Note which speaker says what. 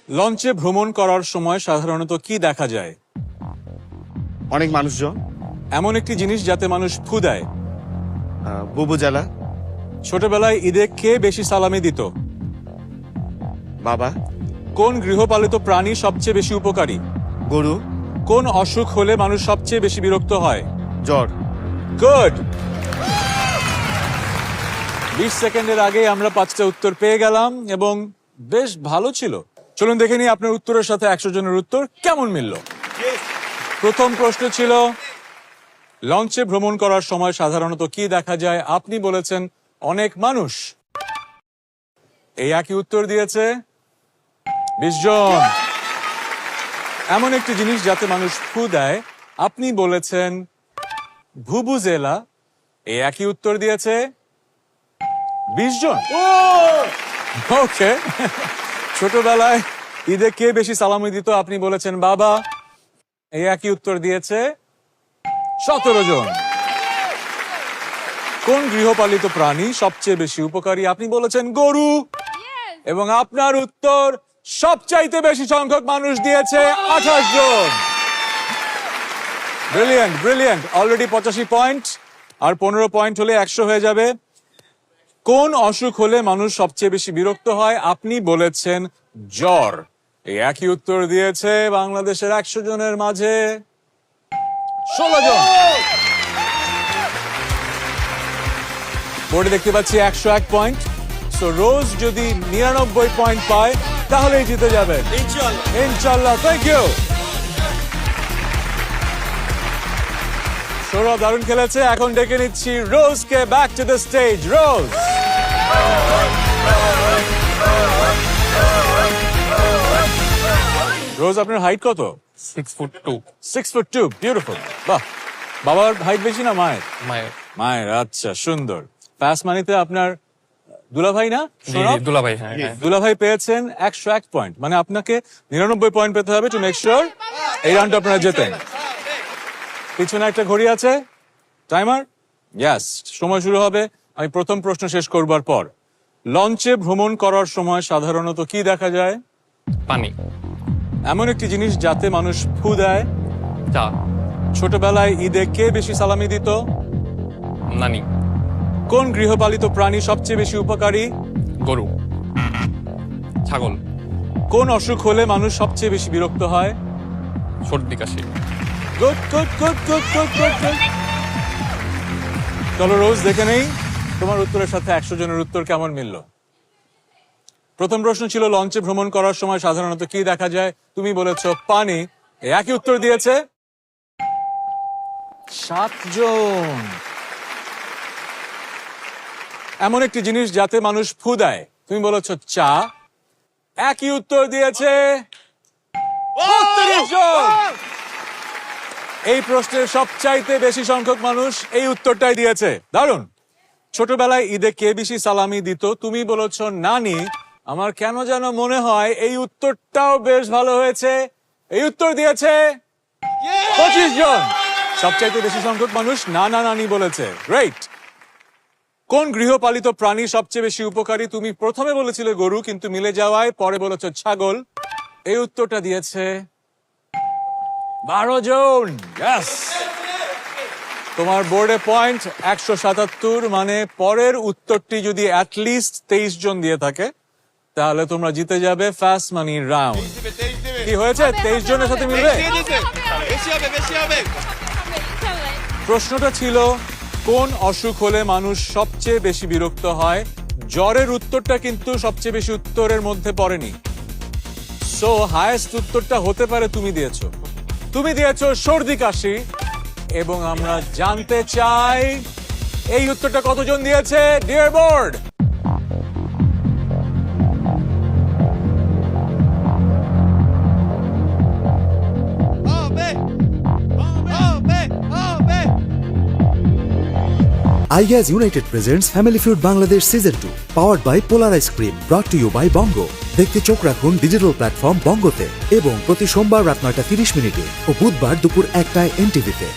Speaker 1: লঞ্চে ভ্রমণ করার সময় সাধারণত কি দেখা যায়?
Speaker 2: অনেক মানুষজন।
Speaker 1: এমন একটি জিনিস যাতে মানুষ ফু দেয়।
Speaker 2: বুবুজালা।
Speaker 1: ছোটবেলায় ঈদে কে বেশি সালামি দিত?
Speaker 2: বাবা।
Speaker 1: কোন গৃহপালিত প্রাণী সবচেয়ে বেশি উপকারী?
Speaker 2: গরু।
Speaker 1: কোন অসুখ হলে মানুষ সবচেয়ে বেশি বিরক্ত হয়?
Speaker 2: জ্বর।
Speaker 1: গুড। 20 সেকেন্ডের আগে আমরা 5টা উত্তর পেয়ে গেলাম এবং বেশ ভালো ছিল। চলুন দেখে নিই আপনার উত্তরের সাথে 100 জনের উত্তর কেমন মিলল। প্রথম প্রশ্ন ছিল লঞ্চে ভ্রমণ করার সময় সাধারণত কি দেখা যায়? আপনি বলেছেন অনেক মানুষ। এই একই উত্তর দিয়েছে 20 জন। এমন একটি জিনিস যাতে মানুষ ফু দেয়, আপনি বলেছেন ভুবুজেলা। এই একই উত্তর দিয়েছে 20 জন। ওকে। ছোটবেলায় ঈদে কে বেশি সালামি দিত? আপনি বলেছেন বাবা। এই একই উত্তর দিয়েছে 17 জন। কোন গৃহপালিত প্রাণী সবচেয়ে বেশি উপকারী? আপনি বলেছেন গরু এবং আপনার উত্তর সবচাইতে বেশি সংখ্যক মানুষ দিয়েছে 28 জন। Brilliant brilliant. অলরেডি 85 পয়েন্ট, আর 15 পয়েন্ট হলে 100 হয়ে যাবে। কোন অসুখ হলে মানুষ সবচেয়ে বেশি বিরক্ত হয়? আপনি বলেছেন জ্বর। এই একই উত্তর দিয়েছে বাংলাদেশের 100 জনের মাঝে 16 জন। বোর্ডে দেখতে পাচ্ছি 101 পয়েন্ট। সো রোজ যদি 99 পয়েন্ট পায় তাহলেই জিতে যাবে ইনশাআল্লাহ। Thank you. সৌরভ দারুণ খেলেছে। এখন ডেকে নিচ্ছি রোজকে ব্যাক টু দ্য স্টেজ। রোজ। রোজ, আপনার হাইট কত?
Speaker 3: 6'2".
Speaker 1: 6'2". বিউটিফুল। বাহ। বাবার হাইট বেশি না মায়ের?
Speaker 3: মায়ের।
Speaker 1: মায়ের। আচ্ছা, সুন্দর। পাস মানিতে আপনার দুলাভাই না?
Speaker 3: জি, দুলাভাই। হ্যাঁ, হ্যাঁ।
Speaker 1: দুলাভাই পেয়েছেন 101 পয়েন্ট, মানে আপনাকে 99 পয়েন্ট পেতে হবে টু মেক শিওর এই রাউন্ডটা আপনারা জেতেন। পিছনে একটা ঘড়ি আছে, টাইমার। ইয়েস, সময় শুরু হবে আমি প্রথম প্রশ্ন শেষ করবার পর। লঞ্চে ভ্রমণ করার সময় সাধারণত কি দেখা যায়?
Speaker 3: পানি।
Speaker 1: এমন একটি জিনিস যাতে মানুষ ফু দেয়।
Speaker 3: চা।
Speaker 1: ছোটবেলায় ঈদে কে বেশি সালামি দিত?
Speaker 3: নানি।
Speaker 1: কোন গৃহপালিত প্রাণী সবচেয়ে বেশি উপকারী?
Speaker 3: গরু। ছাগল।
Speaker 1: কোন অসুখ হলে মানুষ সবচেয়ে বেশি বিরক্ত হয়?
Speaker 3: সর্দি কাশি।
Speaker 1: Good good good good good good good. চলো রোজ, দেখে নেই তোমার উত্তরের সাথে 100 জনের উত্তর কেমন মিলল। প্রথম প্রশ্ন ছিল লঞ্চে ভ্রমণ করার সময় সাধারণত কি দেখা যায়? তুমি বলেছ পানি। একই উত্তর দিয়েছে 7 জন। এমন একটি জিনিস যাতে মানুষ ফু দেয়, তুমি বলেছ চা। একই উত্তর দিয়েছে 32 জন। এই প্রশ্নের সবচাইতে বেশি সংখ্যক মানুষ এই উত্তরটাই দিয়েছে। দারুণ। ছোটবেলায় ঈদে কে বেশি সালামি দিত? তুমি বলেছ নানি। আমার কেন যেন মনে হয় এই উত্তরটাও বেশ ভালো হয়েছে। এই উত্তর দিয়েছে 25 জন। সবচাইতে বেশি সংখ্যক মানুষ নানা নানি বলেছে। গ্রেট। কোন গৃহপালিত প্রাণী সবচেয়ে বেশি উপকারী? তুমি প্রথমে বলেছিলে গরু, কিন্তু মিলে যাওয়ায় পরে বলেছ ছাগল। এই উত্তরটা দিয়েছে 12 জন। ইয়েস। তোমার বোর্ডে পয়েন্ট 177, মানে পরের উত্তরটি যদি অ্যাটলিস্ট 23 জন দিয়ে থাকে তাহলে তোমরা জিতে যাবে ফার্স্ট মানি রাউন্ড। কি হয়েছে? 23 জনের সাথে মিলবে? প্রশ্নটা ছিল কোন অসুখ হলে মানুষ সবচেয়ে বেশি বিরক্ত হয়? জ্বরের উত্তরটা কিন্তু সবচেয়ে বেশি উত্তরের মধ্যে পড়েনি। সো হায়েস্ট উত্তরটা হতে পারে তুমি দিয়েছো। তুমি দিয়েছো সর্দি কাশি, এবং আমরা জানতে চাই এই উত্তরটা কতজন দিয়েছে dear board.
Speaker 4: iGas United presents Family Feud Bangladesh Season 2, powered by Polar Ice Cream, brought to you by Bongo. দেখতে চোখ রাখুন ডিজিটাল প্ল্যাটফর্ম বঙ্গোতে এবং প্রতি সোমবার রাত 9টা 30 মিনিটে ও বুধবার দুপুর 1টায় NTV-তে।